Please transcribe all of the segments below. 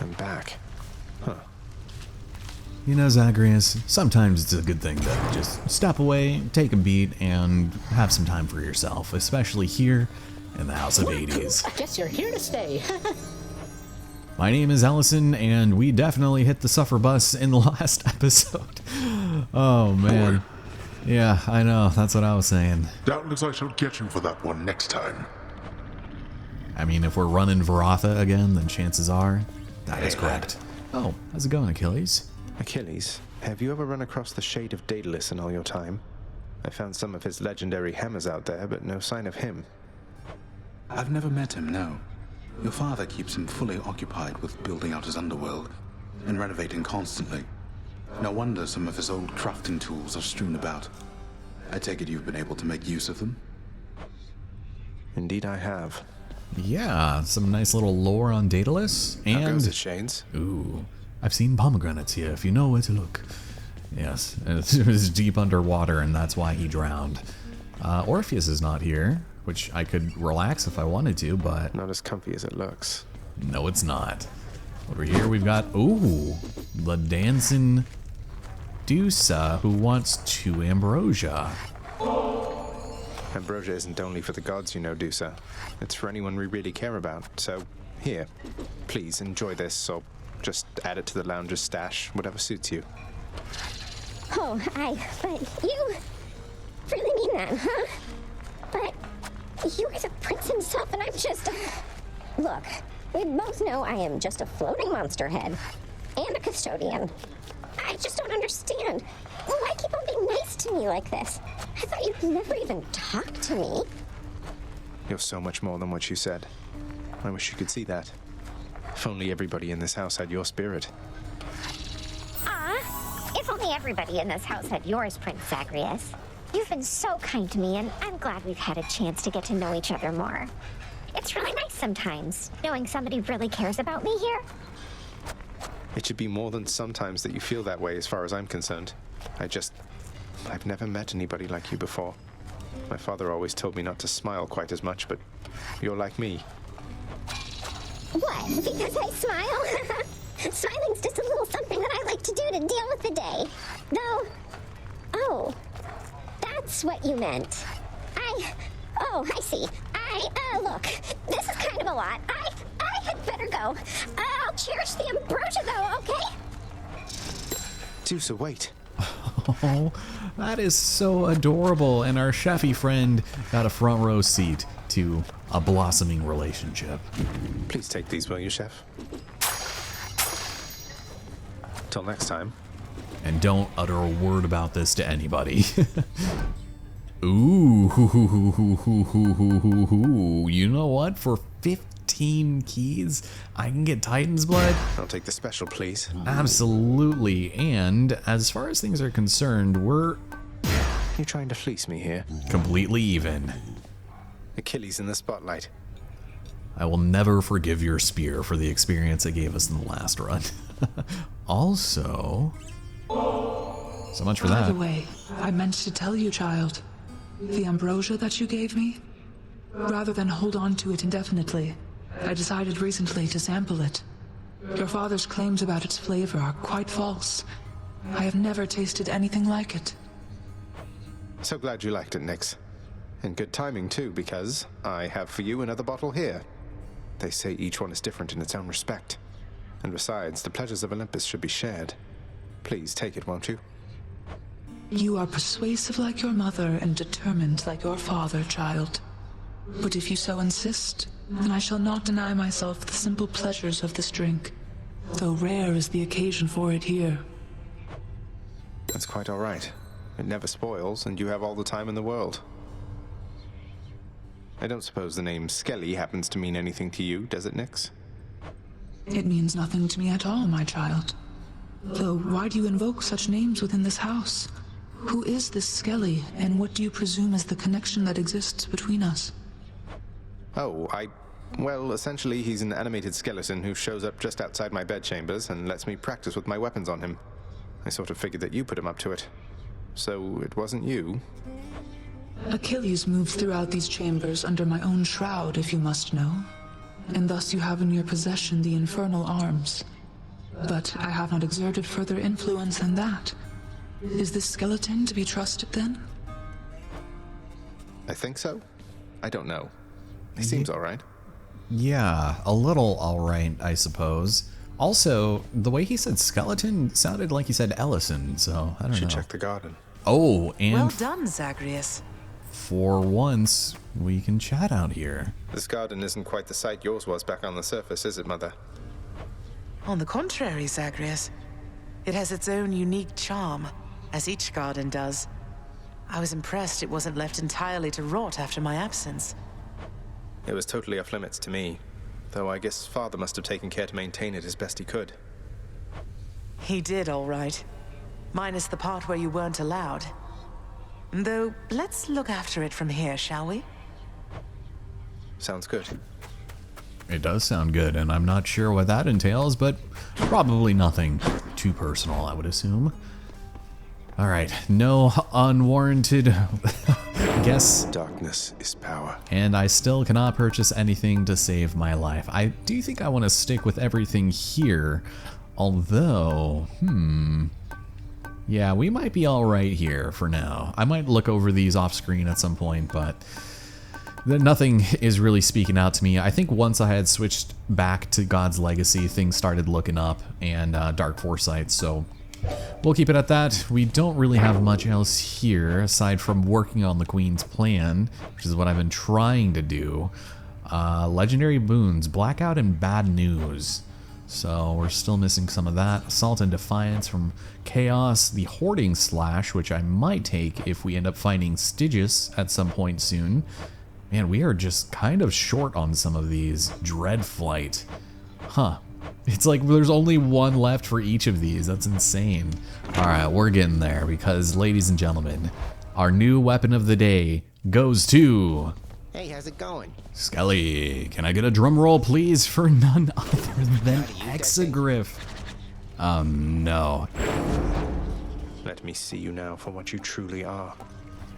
I'm back. Huh. You know, Zagreus, sometimes it's a good thing to just step away, take a beat, and have some time for yourself, especially here in the House of Hades. I guess you're here to stay. My name is Ellison, and we definitely hit the suffer bus in the last episode. Oh, man. Yeah, I know, that's what I was saying. Doubtless I shall get you for that one next time. I mean, if we're running Varatha again, then chances are that is correct. Oh, how's it going, Achilles? Achilles, have you ever run across the Shade of Daedalus in all your time? I found some of his legendary hammers out there, but no sign of him. I've never met him, no. Your father keeps him fully occupied with building out his underworld and renovating constantly. No wonder some of his old crafting tools are strewn about. I take it you've been able to make use of them? Indeed I have. Yeah, some nice little lore on Daedalus, How goes it, and Shades? ooh, I've seen pomegranates here if you know where to look. Yes, it was deep underwater, and that's why he drowned. Orpheus is not here, which I could relax if I wanted to, but Not as comfy as it looks. no, it's not. Over here we've got, ooh, the dancing Dusa who wants 2 ambrosia. Ambrosia isn't only for the gods, you know, Dusa. It's for anyone we really care about. So, here, please enjoy this, or just add it to the lounger's stash, whatever suits you. Oh, but you really mean that, huh? But you are the prince himself, and I'm just... Look, we both know I am just a floating monster head and a custodian. I just don't understand. Why keep on being nice to me like this? I thought you'd never even talk to me. You're so much more than what you said. I wish you could see that. If only everybody in this house had your spirit. If only everybody in this house had yours, Prince Zagreus. You've been so kind to me, and I'm glad we've had a chance to get to know each other more. It's really nice sometimes, knowing somebody really cares about me here. It should be more than sometimes that you feel that way as far as I'm concerned. I've never met anybody like you before. My father always told me not to smile quite as much, but you're like me. What? Because I smile? Smiling's just a little something that I like to do to deal with the day. Though, oh, that's what you meant. I see. Look, this is kind of a lot. I had better go. I'll cherish the ambrosia though, okay? Dusa, wait. Oh, that is so adorable, and our chefy friend got a front row seat to a blossoming relationship. Please take these, will you, chef? Till next time. And don't utter a word about this to anybody. Ooh, you know what? For 15 keys, I can get Titan's blood? I'll take the special, please. Absolutely. And as far as things are concerned, we're You trying to fleece me here? completely even. Achilles in the spotlight. I will never forgive your spear for the experience it gave us in the last run. Also, so much for By that. the way, I meant to tell you, child. The ambrosia that you gave me, rather than hold on to it indefinitely, I decided recently to sample it. Your father's claims about its flavor are quite false. I have never tasted anything like it. So glad you liked it, Nyx. And good timing, too, because I have for you another bottle here. They say each one is different in its own respect. And besides, the pleasures of Olympus should be shared. Please take it, won't you? You are persuasive like your mother and determined like your father, child. But if you so insist, then I shall not deny myself the simple pleasures of this drink, though rare is the occasion for it here. That's quite all right. It never spoils, and you have all the time in the world. I don't suppose the name Skelly happens to mean anything to you, does it, Nyx? It means nothing to me at all, my child. Though, why do you invoke such names within this house? Who is this Skelly, and what do you presume is the connection that exists between us? Oh, well, essentially he's an animated skeleton who shows up just outside my bedchambers and lets me practice with my weapons on him. I sort of figured that you put him up to it. So it wasn't you? Achilles moves throughout these chambers under my own shroud, if you must know. and thus you have in your possession the infernal arms. But I have not exerted further influence than that. Is this skeleton to be trusted then? I think so. I don't know. He seems alright. Yeah, a little alright, I suppose. Also, the way he said skeleton sounded like he said Ellison, so I don't know. Should check the garden. Oh, and Well done, Zagreus. for once, we can chat out here. This garden isn't quite the sight yours was back on the surface, is it, Mother? On the contrary, Zagreus. It has its own unique charm, as each garden does. I was impressed it wasn't left entirely to rot after my absence. It was totally off limits to me, though I guess Father must have taken care to maintain it as best he could. He did, all right. Minus the part where you weren't allowed. Though, let's look after it from here, shall we? Sounds good. It does sound good, and I'm not sure what that entails, but probably nothing too personal, I would assume. Alright, no unwarranted guess. Darkness is power. And I still cannot purchase anything to save my life. I do think I want to stick with everything here, although, yeah, we might be alright here for now. I might look over these off screen at some point, but nothing is really speaking out to me. I think once I had switched back to God's Legacy, things started looking up, and Dark Foresight, so we'll keep it at that. We don't really have much else here, aside from working on the Queen's plan, which is what I've been trying to do. Legendary boons, Blackout and Bad News. So we're still missing some of that. Assault and Defiance from Chaos, the Hoarding Slash, which I might take if we end up finding Stygius at some point soon. Man, we are just kind of short on some of these. Dread Flight. Huh. It's like there's only one left for each of these. That's insane. Alright, we're getting there because, ladies and gentlemen, our new weapon of the day goes to... Hey, how's it going? Skelly. Can I get a drum roll, please, for none other than Exegriff? No. Let me see you now for what you truly are.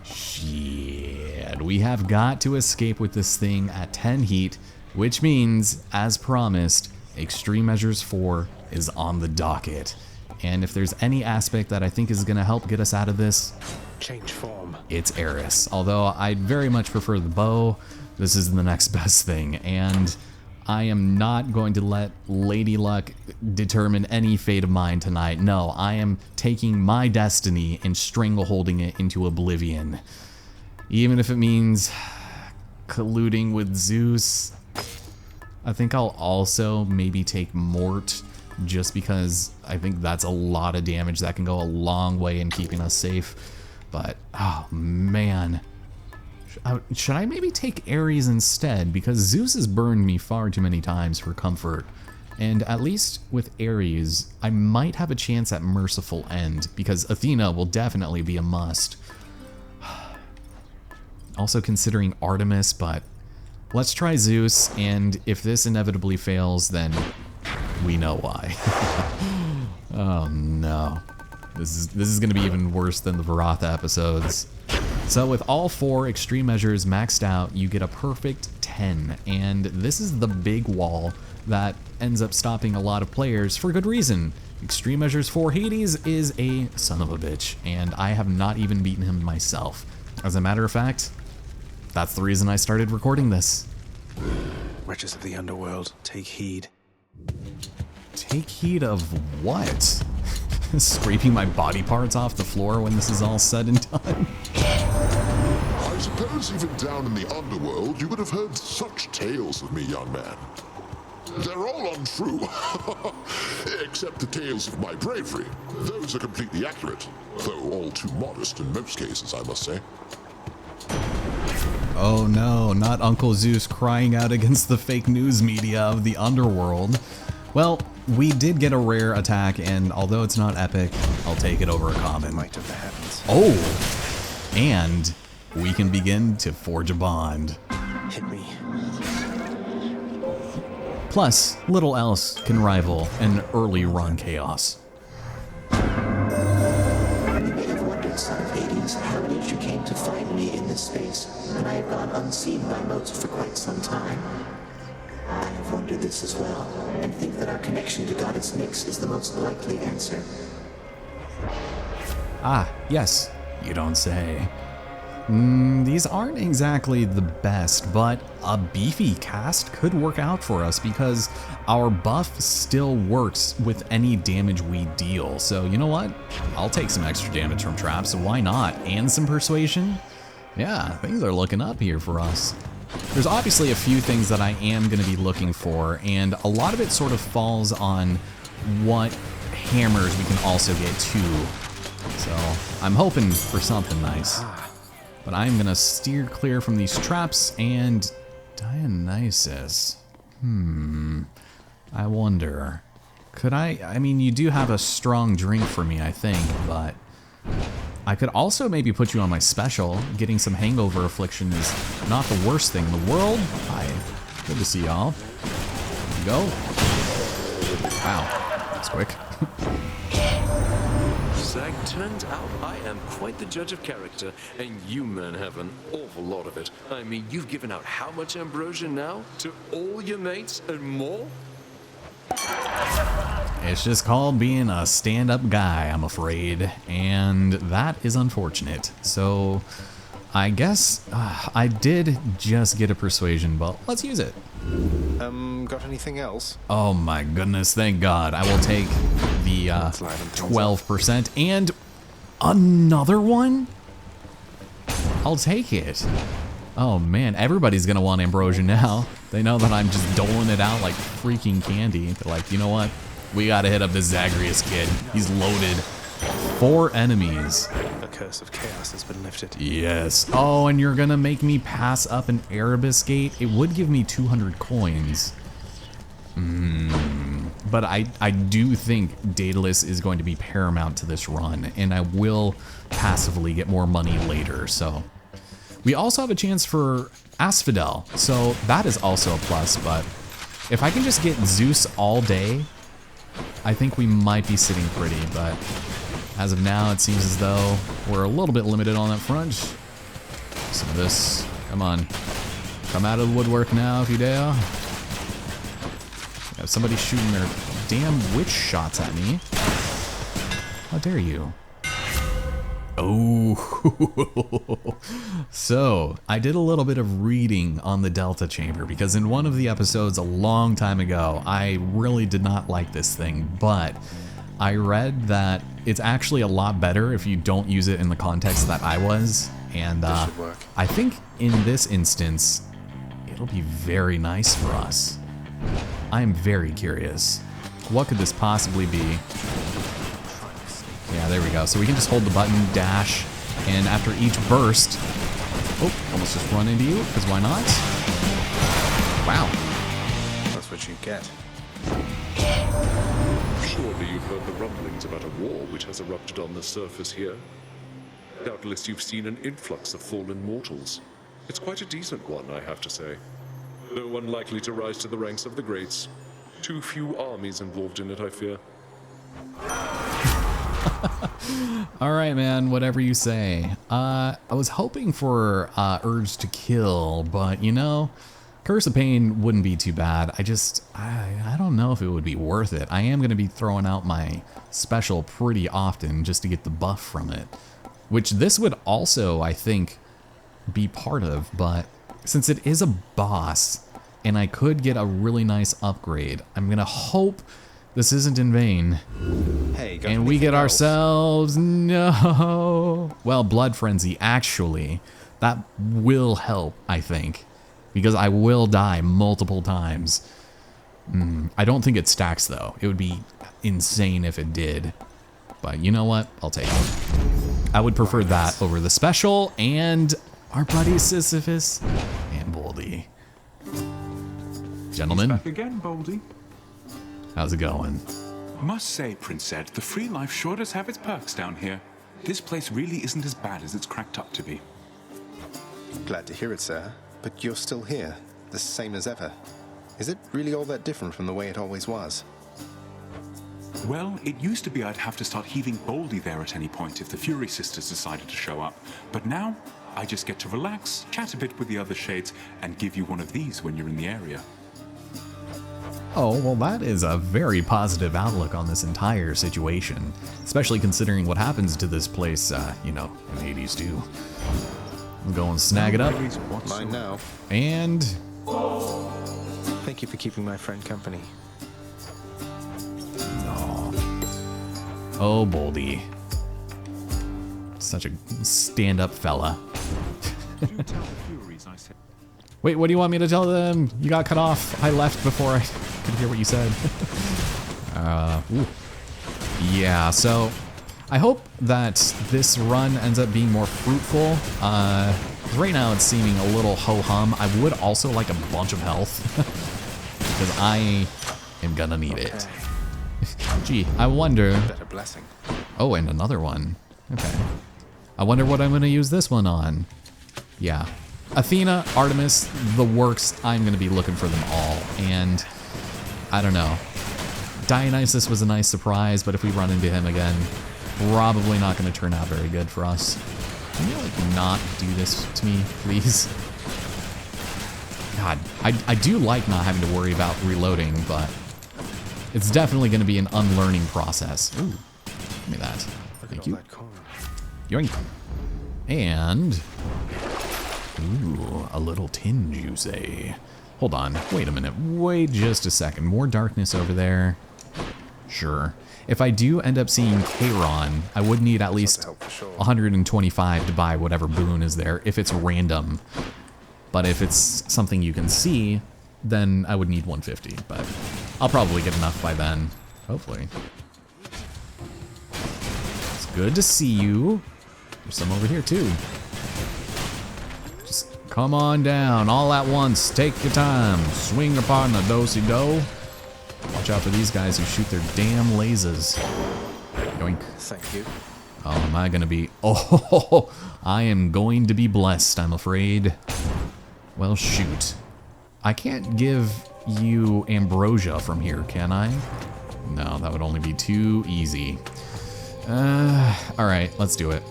Shit. We have got to escape with this thing at 10 heat, which means, as promised, Extreme Measures 4 is on the docket. And if there's any aspect that I think is going to help get us out of this, Change form. it's Eris. Although I'd very much prefer the bow, this is the next best thing. And I am not going to let Lady Luck determine any fate of mine tonight. No, I am taking my destiny and strangleholding it into oblivion. Even if it means colluding with Zeus. I think I'll also maybe take Mort, just because I think that's a lot of damage that can go a long way in keeping us safe. But, oh man. Should I maybe take Ares instead? Because Zeus has burned me far too many times for comfort. And at least with Ares, I might have a chance at Merciful End, because Athena will definitely be a must. Also considering Artemis, but let's try Zeus, and if this inevitably fails, then we know why. Oh no. This is going to be even worse than the Varatha episodes. So with all 4 extreme measures maxed out, you get a perfect 10, and this is the big wall that ends up stopping a lot of players for good reason. Extreme Measures 4 Hades is a son of a bitch, and I have not even beaten him myself. As a matter of fact, that's the reason I started recording this. Wretches of the underworld, take heed. Take heed of what? Scraping my body parts off the floor when this is all said and done? I suppose even down in the underworld you would have heard such tales of me, young man. They're all untrue, except the tales of my bravery. Those are completely accurate, though all too modest in most cases, I must say. Oh no, not Uncle Zeus crying out against the fake news media of the underworld. Well, we did get a rare attack, and although it's not epic, I'll take it over a common. Might of the heavens. Oh! And we can begin to forge a bond. Hit me. Plus, little else can rival an early run chaos. You may have wondered, son of Hades, how it is you came to find me in this space, when I have gone unseen by most for quite some time. I have ponder this as well, and think that our connection to Goddess Nyx is the most likely answer. Ah, yes, you don't say. These aren't exactly the best, but a beefy cast could work out for us because our buff still works with any damage we deal. So you know what? I'll take some extra damage from traps, so why not? And some persuasion? Yeah, things are looking up here for us. There's obviously a few things that I am going to be looking for, and a lot of it sort of falls on what hammers we can also get too. So I'm hoping for something nice. But I'm gonna steer clear from these traps and Dionysus. I wonder. Could I mean, you do have a strong drink for me, I think, but I could also maybe put you on my special. Getting some hangover affliction is not the worst thing in the world. Hi, good to see y'all. There you go. Wow, that's quick. Zag, turns out I am quite the judge of character, and you men have an awful lot of it. I mean, you've given out how much ambrosia now? To all your mates and more? It's just called being a stand-up guy, I'm afraid, and that is unfortunate. So I guess I did just get a persuasion, but let's use it. Got anything else? Oh my goodness, thank God. I will take the 12% and another one? I'll take it. Oh man, everybody's gonna want ambrosia now. They know that I'm just doling it out like freaking candy. They're like, you know what? We gotta hit up this Zagreus kid. He's loaded. 4 enemies. The curse of chaos has been lifted. Yes. Oh, and you're gonna make me pass up an Erebus gate? It would give me 200 coins. But I do think Daedalus is going to be paramount to this run, and I will passively get more money later, so. We also have a chance for Asphodel, so that is also a plus, but if I can just get Zeus all day, I think we might be sitting pretty, but as of now, it seems as though we're a little bit limited on that front. Some of this, come on, come out of the woodwork now if you dare. Got somebody shooting their damn witch shots at me. How dare you? Oh, so I did a little bit of reading on the Delta Chamber because in one of the episodes a long time ago, I really did not like this thing, but I read that it's actually a lot better if you don't use it in the context that I was, and I think in this instance, it'll be very nice for us. I'm very curious. What could this possibly be? Yeah, there we go. So we can just hold the button, dash, and after each burst... Oh, almost just run into you, because why not? Wow. That's what you get. Surely you've heard the rumblings about a war which has erupted on the surface here. Doubtless you've seen an influx of fallen mortals. It's quite a decent one, I have to say. Though unlikely to rise to the ranks of the greats. Too few armies involved in it, I fear. All right, man, whatever you say. I was hoping for Urge to Kill, but you know, Curse of Pain wouldn't be too bad. I don't know if it would be worth it. I am going to be throwing out my special pretty often just to get the buff from it, which this would also, I think, be part of, but since it is a boss and I could get a really nice upgrade, I'm going to hope this isn't in vain. Hey, got and we get else? ourselves, no. Well, Blood Frenzy, actually, that will help, I think, because I will die multiple times. I don't think it stacks, though. It would be insane if it did. But you know what? I'll take it. I would prefer that over the special and our buddy Sisyphus and Boldy. Gentlemen, Back again, Boldy. how's it going? Must say, Prince Ed, the free life sure does have its perks down here. This place really isn't as bad as it's cracked up to be. Glad to hear it, sir. But you're still here, the same as ever. Is it really all that different from the way it always was? Well, it used to be I'd have to start heaving Boldy there at any point if the Fury Sisters decided to show up. But now, I just get to relax, chat a bit with the other shades, and give you one of these when you're in the area. Oh, well, that is a very positive outlook on this entire situation, especially considering what happens to this place, you know, in Hades too. We'll go and snag it up. Mine now. And Thank you for keeping my friend company. oh, Boldy. Such a stand-up fella. Wait, what do you want me to tell them? You got cut off. I left before I could hear what you said. Ooh. Yeah, so I hope that this run ends up being more fruitful. Right now it's seeming a little ho-hum. I would also like a bunch of health because I am gonna need it. Gee, I wonder. Better blessing. Oh, and another one. Okay. I wonder what I'm gonna use this one on. Yeah. Athena, Artemis, the works, I'm going to be looking for them all, and I don't know. Dionysus was a nice surprise, but if we run into him again, probably not going to turn out very good for us. Can you, like, not do this to me, please? God, I do like not having to worry about reloading, but it's definitely going to be an unlearning process. Ooh, give me that. Thank you. Yoink. And... ooh, a little tinge, you say. Hold on, wait a minute, wait just a second. More darkness over there. Sure. If I do end up seeing Charon, I would need at least 125 to buy whatever boon is there, if it's random. But if it's something you can see, then I would need 150, but I'll probably get enough by then, hopefully. It's good to see you. There's some over here too. Come on down, all at once. Take your time. Swing upon the do-si-do. Watch out for these guys who shoot their damn lasers. Yoink. Thank you. Oh, am I gonna be... oh, I am going to be blessed, I'm afraid. Well, shoot. I can't give you ambrosia from here, can I? No, that would only be too easy. Alright, let's do it.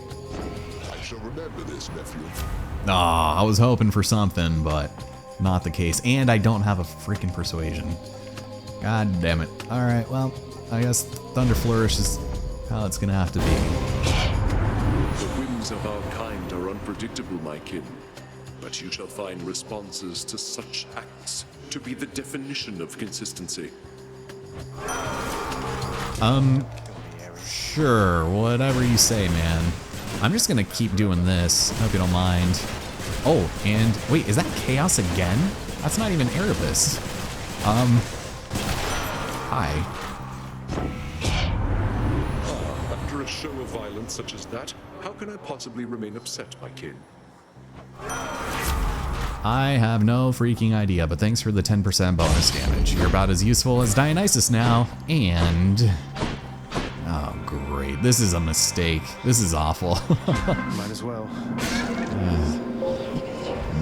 I shall remember this, nephew. Aw, I was hoping for something, but not the case. And I don't have a freaking persuasion. God damn it. Alright, well, I guess Thunder Flourish is how it's gonna have to be. The whims of our kind are unpredictable, my kin. But you shall find responses to such acts to be the definition of consistency. Sure, whatever you say, man. I'm just gonna keep doing this. Hope you don't mind. Oh, and wait, is that Chaos again? That's not even Erebus. Hi. After a show of violence such as that, how can I possibly remain upset, my kin? I have no freaking idea, but thanks for the 10% bonus damage. You're about as useful as Dionysus now, and... oh, great. This is a mistake. This is awful. Might as well.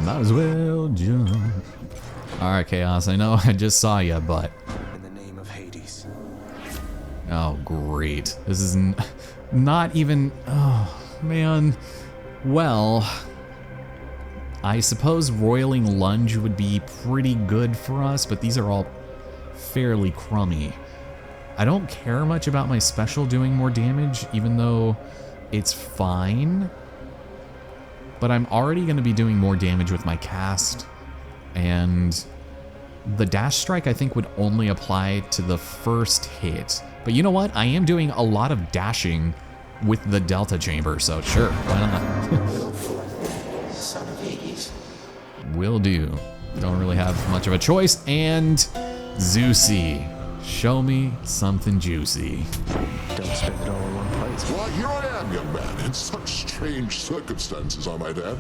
Might as well jump. Alright, Chaos, I know I just saw you, but... in the name of Hades. oh, great. This is not even... oh, man. Well... I suppose Roiling Lunge would be pretty good for us, but these are all fairly crummy. I don't care much about my special doing more damage, even though it's fine. But I'm already going to be doing more damage with my cast, and the Dash Strike I think would only apply to the first hit. But you know what? I am doing a lot of dashing with the Delta Chamber, so sure, why not? Son of Hades. Will do. Don't really have much of a choice. And Zeusy, show me something juicy. Don't spend it all in one place. Why, here I am, young man, in such strange circumstances, I might add.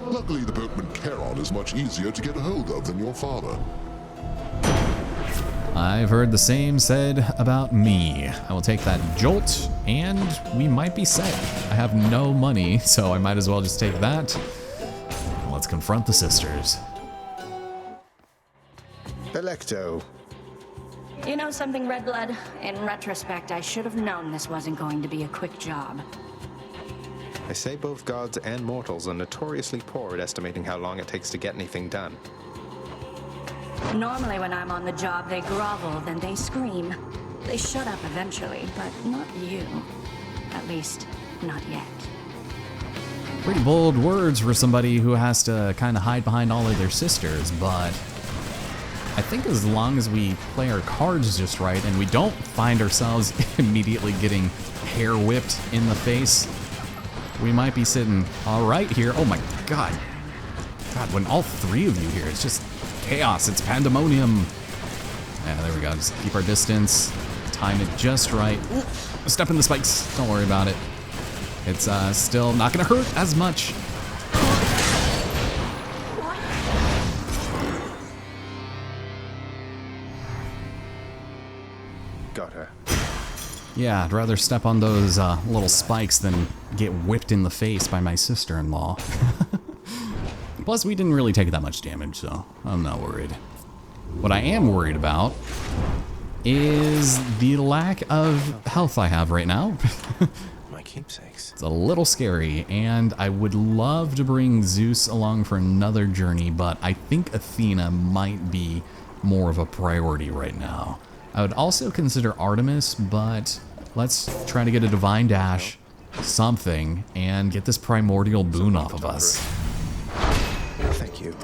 Luckily, the boatman Charon is much easier to get a hold of than your father. I've heard the same said about me. I will take that jolt, and we might be set. I have no money, so I might as well just take that. Let's confront the sisters. Electo. You know something, Redblood? In retrospect, I should have known this wasn't going to be a quick job. They say both gods and mortals are notoriously poor at estimating how long it takes to get anything done. Normally when I'm on the job, they grovel, then they scream. They shut up eventually, but not you. At least, not yet. Pretty bold words for somebody who has to kind of hide behind all of their sisters, but I think as long as we play our cards just right and we don't find ourselves immediately getting hair whipped in the face, we might be sitting all right here. Oh my god. God, when all three of you here, it's just chaos. It's pandemonium. Yeah, there we go. Just keep our distance. Time it just right. Ooh, step in the spikes. Don't worry about it. It's still not going to hurt as much. Got her. Yeah, I'd rather step on those little spikes than get whipped in the face by my sister-in-law. Plus, we didn't really take that much damage, so I'm not worried. What I am worried about is the lack of health I have right now. My keepsakes. It's a little scary, and I would love to bring Zeus along for another journey, but I think Athena might be more of a priority right now. I would also consider Artemis, but let's try to get a Divine Dash, something, and get this primordial boon off of us. Thank you.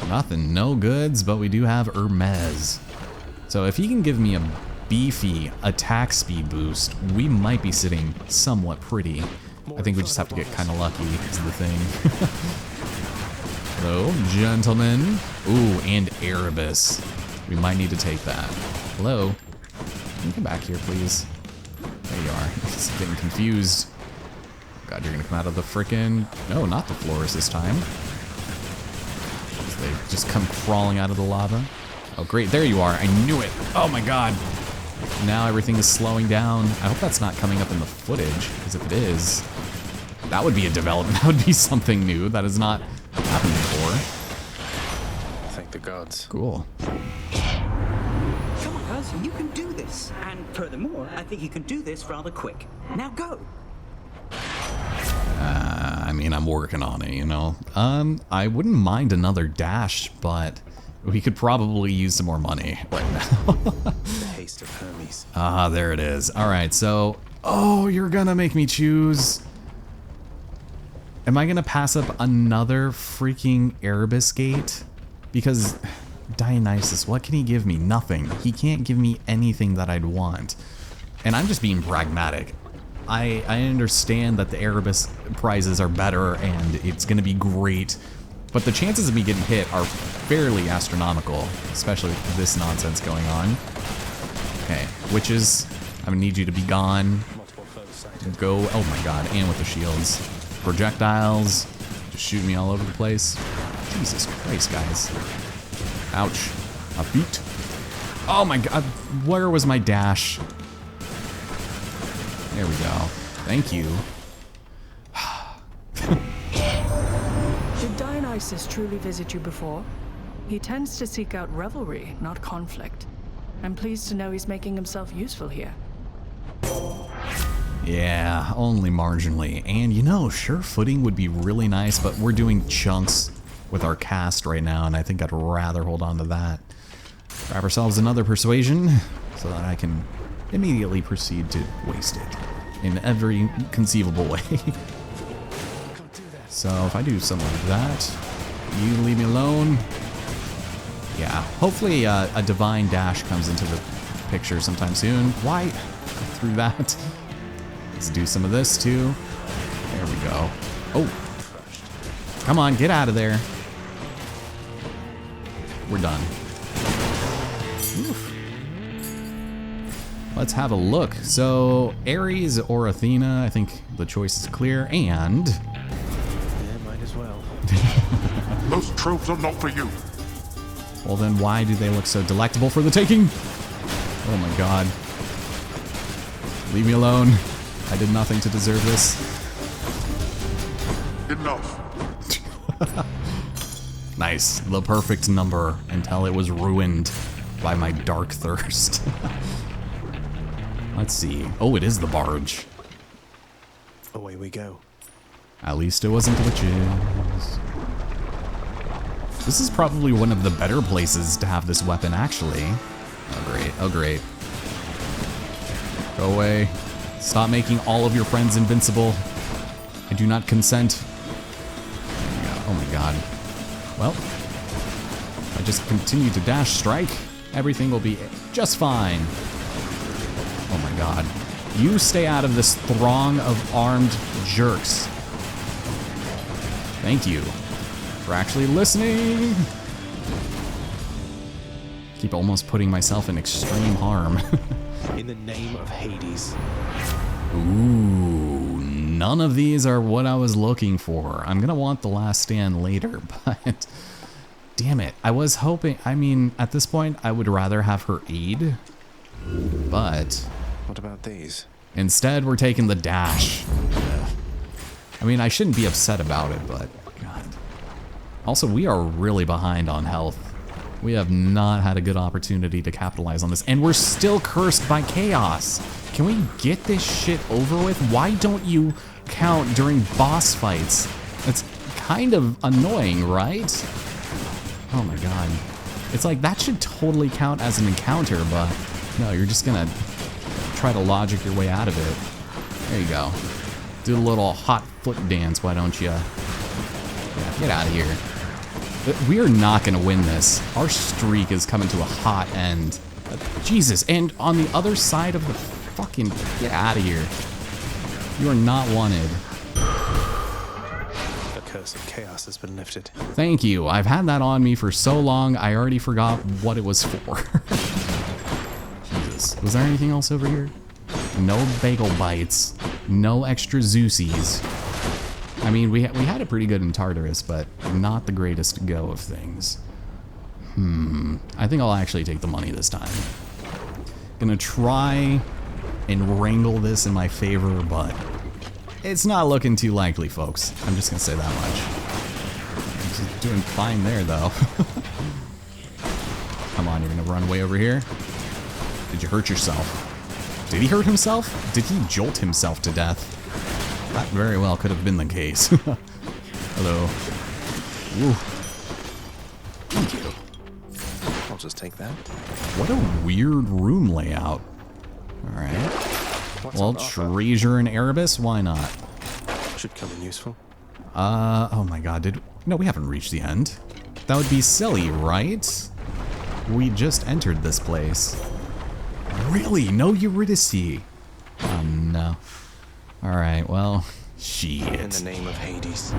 Nothing, no goods, but we do have Hermes. So if he can give me a beefy attack speed boost, we might be sitting somewhat pretty. I think we just have to get kind of lucky is the thing. Hello, gentlemen. Ooh, and Erebus. We might need to take that. Hello. Can you come back here, please? There you are. Just getting confused. God, you're gonna come out of the frickin'... No, not the floors this time. They just come crawling out of the lava. Oh, great. There you are. I knew it. Oh, my God. Now everything is slowing down. I hope that's not coming up in the footage, because if it is, that would be a development. That would be something new. That has not happened before. Thank the gods. Cool. Come on, Percy. You can do this. And furthermore, I think you can do this rather quick. Now go. I mean, I'm working on it, you know. I wouldn't mind another dash, but we could probably use some more money right now. The haste of Hermes. Ah, there it is. All right, so... Oh, you're gonna make me choose... Am I gonna pass up another freaking Erebus gate? Because Dionysus, what can he give me? Nothing. He can't give me anything that I'd want. And I'm just being pragmatic. I understand that the Erebus prizes are better and it's going to be great, but the chances of me getting hit are fairly astronomical, especially with this nonsense going on. Okay, witches, I'm going to need you to be gone. Go, oh my god, and with the shields. Projectiles, just shooting me all over the place. Jesus Christ, guys. Ouch. A feet. Oh my god, where was my dash? There we go. Thank you. Did Dionysus truly visit you before? He tends to seek out revelry, not conflict. I'm pleased to know he's making himself useful here. Yeah, only marginally. And you know, sure footing would be really nice, but we're doing chunks with our cast right now, and I think I'd rather hold on to that. Grab ourselves another persuasion so that I can immediately proceed to waste it in every conceivable way. So if I do something like that, you leave me alone. Yeah, hopefully a divine dash comes into the picture sometime soon. Why? Through that. Let's do some of this too. There we go. Oh, come on, get out of there. We're done. Oof. Let's have a look. So, Ares or Athena, I think the choice is clear, and... Yeah, might as well. Those tropes are not for you. Well then, why do they look so delectable for the taking? Oh my god. Leave me alone. I did nothing to deserve this. Enough. Nice. The perfect number until it was ruined by my dark thirst. Let's see. Oh, it is the barge. Away we go. At least it wasn't glitches. This is probably one of the better places to have this weapon, actually. Oh, great. Oh, great. Go away. Stop making all of your friends invincible. I do not consent. Oh my god. Well, if I just continue to dash strike, everything will be just fine. Oh my god. You stay out of this throng of armed jerks. Thank you for actually listening. Keep almost putting myself in extreme harm. In the name of Hades. Ooh, none of these are what I was looking for. I'm gonna want the last stand later, but damn it. I was hoping, I mean, at this point, I would rather have her aid, but what about these? Instead, we're taking the dash. Ugh. I mean, I shouldn't be upset about it, but God. Also, we are really behind on health. We have not had a good opportunity to capitalize on this, and we're still cursed by chaos. Can we get this shit over with? Why don't you count during boss fights? That's kind of annoying, right? Oh my god. It's like, that should totally count as an encounter, but no, you're just gonna try to logic your way out of it. There you go. Do a little hot foot dance, why don't you? Yeah, get out of here. We are not going to win this. Our streak is coming to a hot end. Jesus, and on the other side of the fucking... Get out of here. You are not wanted. The curse of chaos has been lifted. Thank you. I've had that on me for so long, I already forgot what it was for. Jesus. Was there anything else over here? No bagel bites. No extra Zeusies. I mean, we had it pretty good in Tartarus, but not the greatest go of things. I think I'll actually take the money this time. Gonna try and wrangle this in my favor, but it's not looking too likely, folks. I'm just gonna say that much. I'm just doing fine there, though. Come on, you're gonna run way over here? Did you hurt yourself? Did he hurt himself? Did he jolt himself to death? That very well could have been the case. Hello. Ooh. Thank you. I'll just take that. What a weird room layout. Alright. Well, treasure and Erebus, why not? Should come in useful. Oh my god, no, we haven't reached the end. That would be silly, right? We just entered this place. Really? No Eurydice? Oh no. Alright, well, shit. In the name of Hades.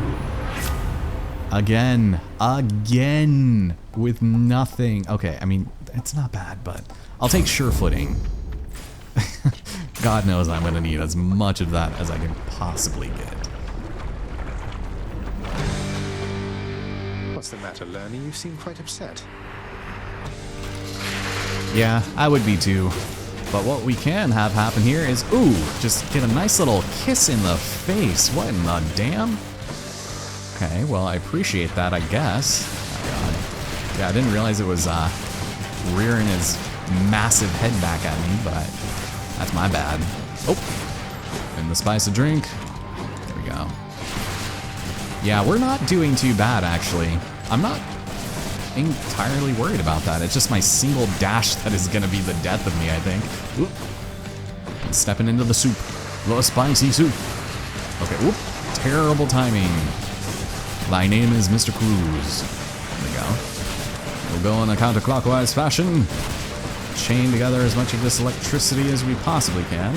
Again. Again. With nothing. Okay, I mean, it's not bad, but I'll take sure footing. God knows I'm gonna need as much of that as I can possibly get. What's the matter, Lerny? You seem quite upset. Yeah, I would be too. But what we can have happen here is, ooh, just get a nice little kiss in the face. What in the damn? Okay, well, I appreciate that, I guess. Oh, God. Yeah, I didn't realize it was rearing his massive head back at me, but that's my bad. Oh, and the spice of drink. There we go. Yeah, we're not doing too bad, actually. I'm not entirely worried about that. It's just my single dash that is gonna be the death of me, I think. Oop. I'm stepping into the soup. The spicy soup. Okay, whoop. Terrible timing. Thy name is Mr. Cruz. There we go. We'll go in a counterclockwise fashion. Chain together as much of this electricity as we possibly can.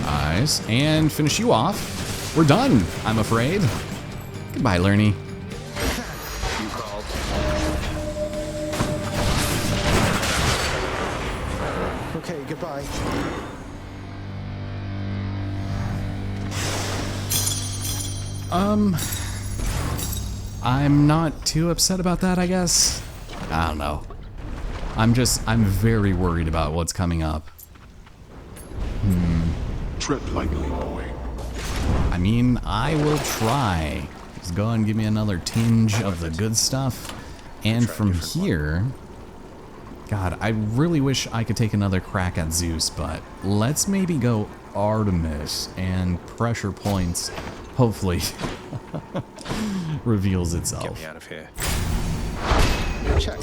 Nice. And finish you off. We're done, I'm afraid. Goodbye, Lerny. Okay, goodbye. I'm not too upset about that, I guess. I don't know. I'm very worried about what's coming up. Tread lightly, boy. I mean, I will try. Just go and give me another tinge of the good stuff. And from here, God, I really wish I could take another crack at Zeus, but let's maybe go Artemis, and pressure points hopefully reveals itself. Get me out of here. Check.